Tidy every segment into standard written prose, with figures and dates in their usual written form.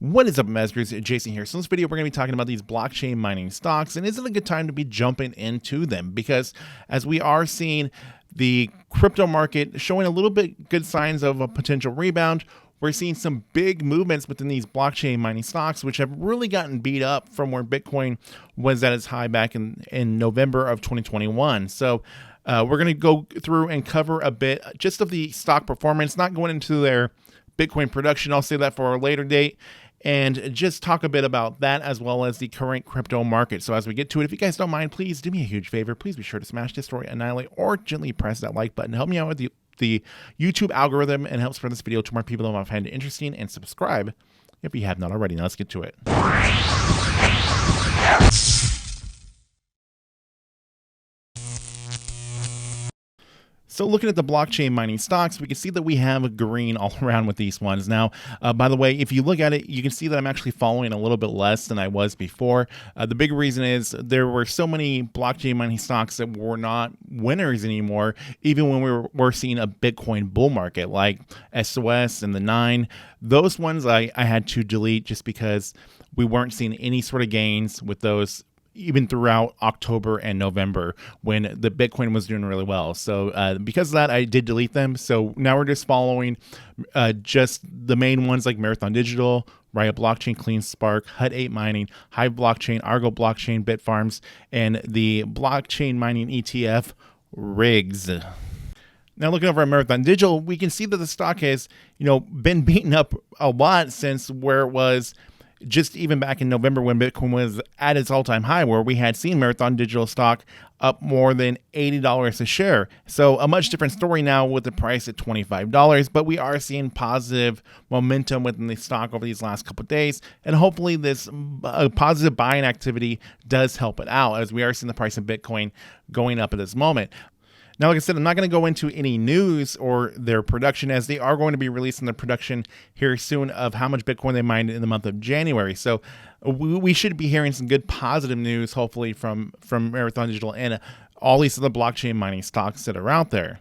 What is up, Masters? Jason here. So in this video, we're going to be talking about these blockchain mining stocks, and is it a good time to be jumping into them? Because as we are seeing the crypto market showing a little bit good signs of a potential rebound, we're seeing some big movements within these blockchain mining stocks, which have really gotten beat up from where Bitcoin was at its high back in November of 2021. So we're going to go through and cover a bit just of the stock performance, not going into their Bitcoin production. I'll save that for a later date. And just talk a bit about that as well as the current crypto market. So as we get to it, if you guys don't mind, please do me a huge favor. Please be sure to smash, destroy, annihilate, or gently press that like button. Help me out with the YouTube algorithm and help spread this video to more people that might find it interesting. And subscribe if you have not already. Now let's get to it. So looking at the blockchain mining stocks, we can see that we have a green all around with these ones. Now, by the way, if you look at it, you can see that I'm actually following a little bit less than I was before. The big reason is there were so many blockchain mining stocks that were not winners anymore, even when we were seeing a Bitcoin bull market like SOS and the 9. Those ones I had to delete just because we weren't seeing any sort of gains with those even throughout October and November when the Bitcoin was doing really well. So because of that, I did delete them. So now we're just following just the main ones like Marathon Digital, Riot Blockchain, CleanSpark, Hut 8 Mining, Hive Blockchain, ARGO Blockchain, Bitfarms, and the blockchain mining ETF RIGS. Now looking over at Marathon Digital, we can see that the stock has, been beaten up a lot since where it was just even back in November when Bitcoin was at its all-time high, where we had seen Marathon Digital stock up more than $80 a share. So a much different story now with the price at $25, but we are seeing positive momentum within the stock over these last couple of days, and hopefully this positive buying activity does help it out as we are seeing the price of Bitcoin going up at this moment. Now, like I said, I'm not going to go into any news or their production, as they are going to be releasing their production here soon of how much Bitcoin they mined in the month of January. So we should be hearing some good positive news, hopefully, from Marathon Digital and all these other blockchain mining stocks that are out there.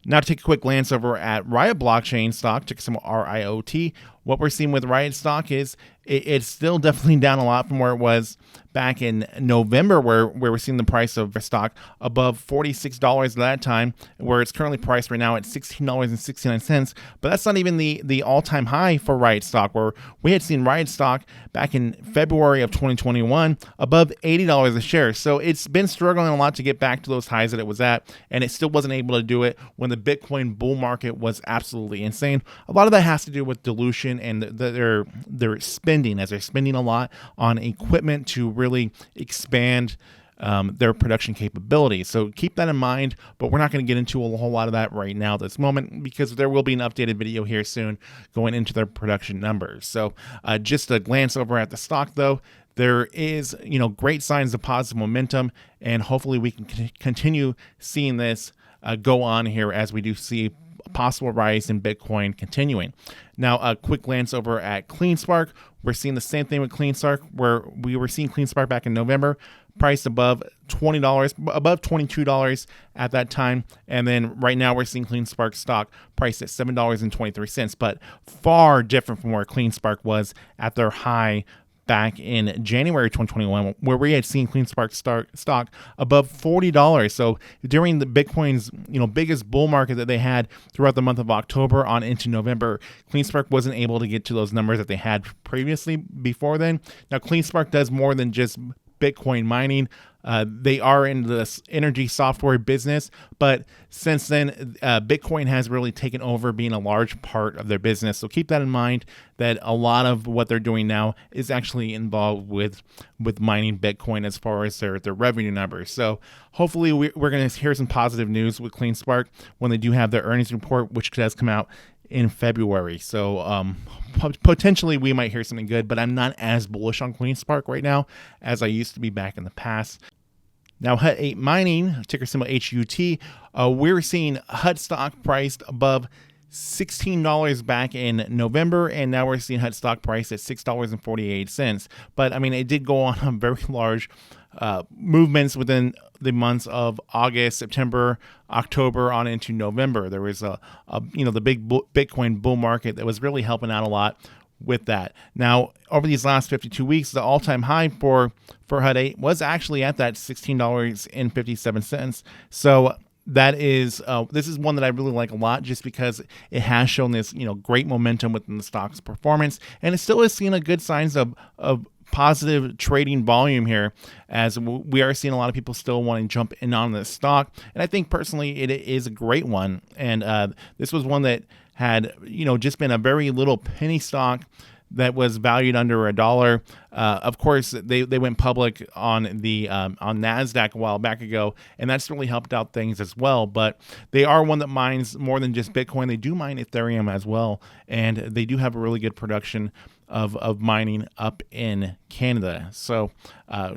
Now to take a quick glance over at Riot Blockchain stock, ticker symbol RIOT. What we're seeing with Riot stock is it's still definitely down a lot from where it was back in November, where we're seeing the price of stock above $46 at that time, where it's currently priced right now at $16.69. But that's not even the all-time high for Riot stock, where we had seen Riot stock back in February of 2021 above $80 a share. So it's been struggling a lot to get back to those highs that it was at, and it still wasn't able to do it when the Bitcoin bull market was absolutely insane. A lot of that has to do with dilution and their spending, as they're spending a lot on equipment to really expand their production capabilities. So keep that in mind, but we're not going to get into a whole lot of that right now at this moment, because there will be an updated video here soon going into their production numbers. So just a glance over at the stock, though, there is great signs of positive momentum, and hopefully we can continue seeing this go on here as we do see a possible rise in Bitcoin continuing. Now, a quick glance over at CleanSpark. We're seeing the same thing with CleanSpark, where we were seeing CleanSpark back in November, priced above $20, above $22 at that time. And then right now we're seeing CleanSpark stock priced at $7.23, but far different from where CleanSpark was at their high back in January 2021, where we had seen CleanSpark stock above $40. So during the Bitcoin's biggest bull market that they had throughout the month of October on into November, CleanSpark wasn't able to get to those numbers that they had previously before then. Now, CleanSpark does more than just Bitcoin mining. They are in this energy software business, but since then, Bitcoin has really taken over being a large part of their business. So keep that in mind, that a lot of what they're doing now is actually involved with mining Bitcoin as far as their revenue numbers. So hopefully we're going to hear some positive news with CleanSpark when they do have their earnings report, which has come out in February. So potentially we might hear something good, but I'm not as bullish on CleanSpark right now as I used to be back in the past. Now, Hut 8 Mining, ticker symbol HUT, we're seeing Hut stock priced above $16 back in November, and now we're seeing Hut stock price at $6.48. But I mean, it did go on a very large movements within the months of August, September, October, on into November. There was the big Bitcoin bull market that was really helping out a lot with that. Now, over these last 52 weeks, the all-time high for HUD 8 was actually at that $16.57. So that is this is one that I really like a lot, just because it has shown this great momentum within the stock's performance, and it still is seeing a good signs of positive trading volume here, as we are seeing a lot of people still wanting to jump in on this stock. And I think personally it is a great one, and this was one that had just been a very little penny stock that was valued under $1. Of course, they went public on the on NASDAQ a while back ago, and that's really helped out things as well. But they are one that mines more than just Bitcoin. They do mine Ethereum as well, and they do have a really good production of mining up in Canada. So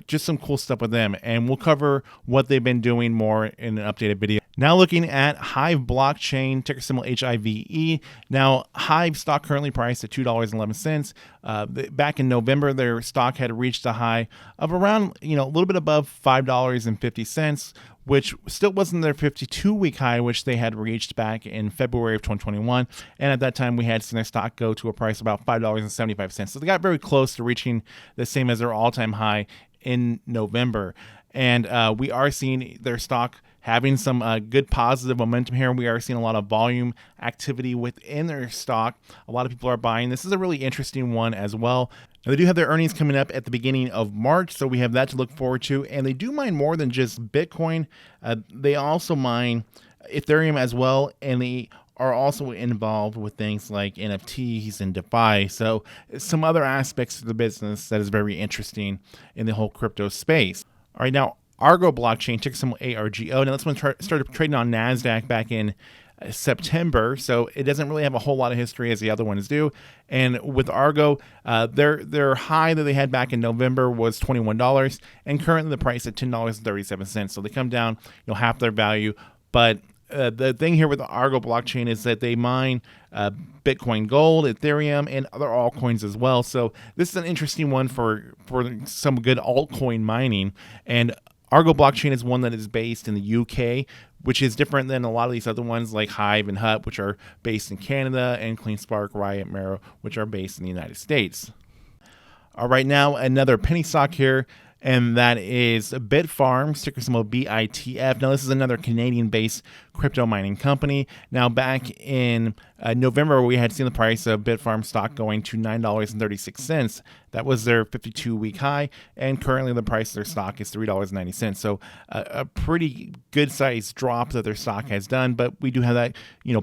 just some cool stuff with them, and we'll cover what they've been doing more in an updated video. Now looking at Hive Blockchain, ticker symbol HIVE. Now Hive stock currently priced at $2.11. Back in November, their stock had reached a high of around a little bit above $5.50, which still wasn't their 52-week high, which they had reached back in February of 2021. And at that time, we had seen their stock go to a price of about $5.75. So they got very close to reaching the same as their all-time high in November. And we are seeing their stock having some good positive momentum here. We are seeing a lot of volume activity within their stock. A lot of people are buying. This is a really interesting one as well. Now, they do have their earnings coming up at the beginning of March, so we have that to look forward to. And they do mine more than just Bitcoin. They also mine Ethereum as well, and they are also involved with things like NFTs and DeFi. So some other aspects of the business that is very interesting in the whole crypto space. All right, now ARGO blockchain, ticker symbol ARGO. Now this one started trading on NASDAQ back in September, so it doesn't really have a whole lot of history as the other ones do. And with ARGO, their high that they had back in November was $21, and currently the price at $10.37. So they come down, half their value. But the thing here with the ARGO blockchain is that they mine Bitcoin Gold, Ethereum, and other altcoins as well. So this is an interesting one for some good altcoin mining. And ARGO blockchain is one that is based in the UK, which is different than a lot of these other ones like Hive and HUD, which are based in Canada, and CleanSpark, Riot, Mero, which are based in the United States. All right, now another penny stock here, and that is Bitfarms, ticker symbol BITF. Now, this is another Canadian-based crypto mining company. Now, back in November, we had seen the price of Bitfarms stock going to $9.36. That was their 52-week high, and currently the price of their stock is $3.90. So a pretty good-sized drop that their stock has done, but we do have that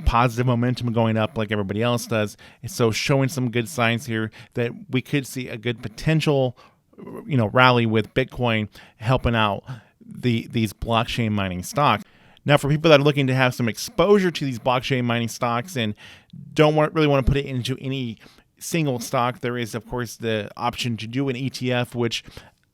positive momentum going up like everybody else does. So showing some good signs here that we could see a good potential rally with Bitcoin helping out these blockchain mining stocks. Now, for people that are looking to have some exposure to these blockchain mining stocks and don't really want to put it into any single stock, there is, of course, the option to do an ETF, which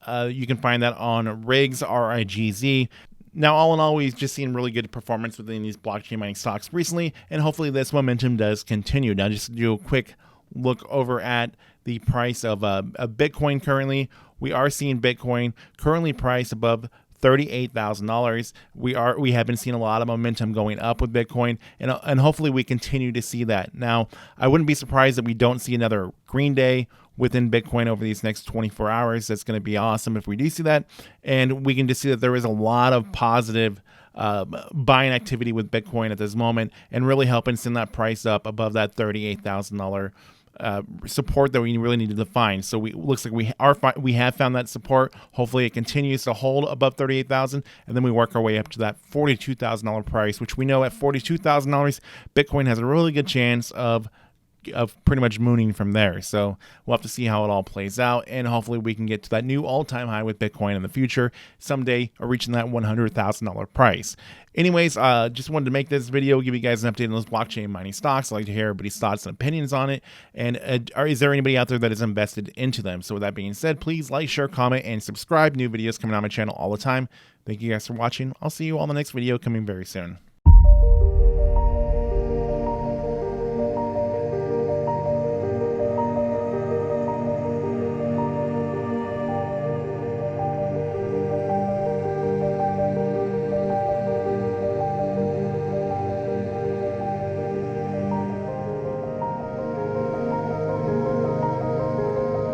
you can find that on RIGZ, RIGZ. Now, all in all, we've just seen really good performance within these blockchain mining stocks recently, and hopefully this momentum does continue. Now, just to do a quick look over at the price of Bitcoin currently, we are seeing Bitcoin currently priced above $38,000. We have been seeing a lot of momentum going up with Bitcoin, and hopefully we continue to see that. Now, I wouldn't be surprised that we don't see another green day within Bitcoin over these next 24 hours. That's going to be awesome if we do see that, and we can just see that there is a lot of positive buying activity with Bitcoin at this moment, and really helping send that price up above that $38,000 support that we really needed to find. So looks like we have found that support. Hopefully it continues to hold above 38,000, and then we work our way up to that $42,000 price, which we know at $42,000 Bitcoin has a really good chance of pretty much mooning from there. So we'll have to see how it all plays out, and hopefully we can get to that new all-time high with Bitcoin in the future someday, or reaching that $100,000 price. Anyways, just wanted to make this video, give you guys an update on those blockchain mining stocks. I'd like to hear everybody's thoughts and opinions on it, and is there anybody out there that is invested into them? So with that being said, please like, share, comment, and subscribe. New videos coming on my channel all the time. Thank you guys for watching. I'll see you all in the next video coming very soon.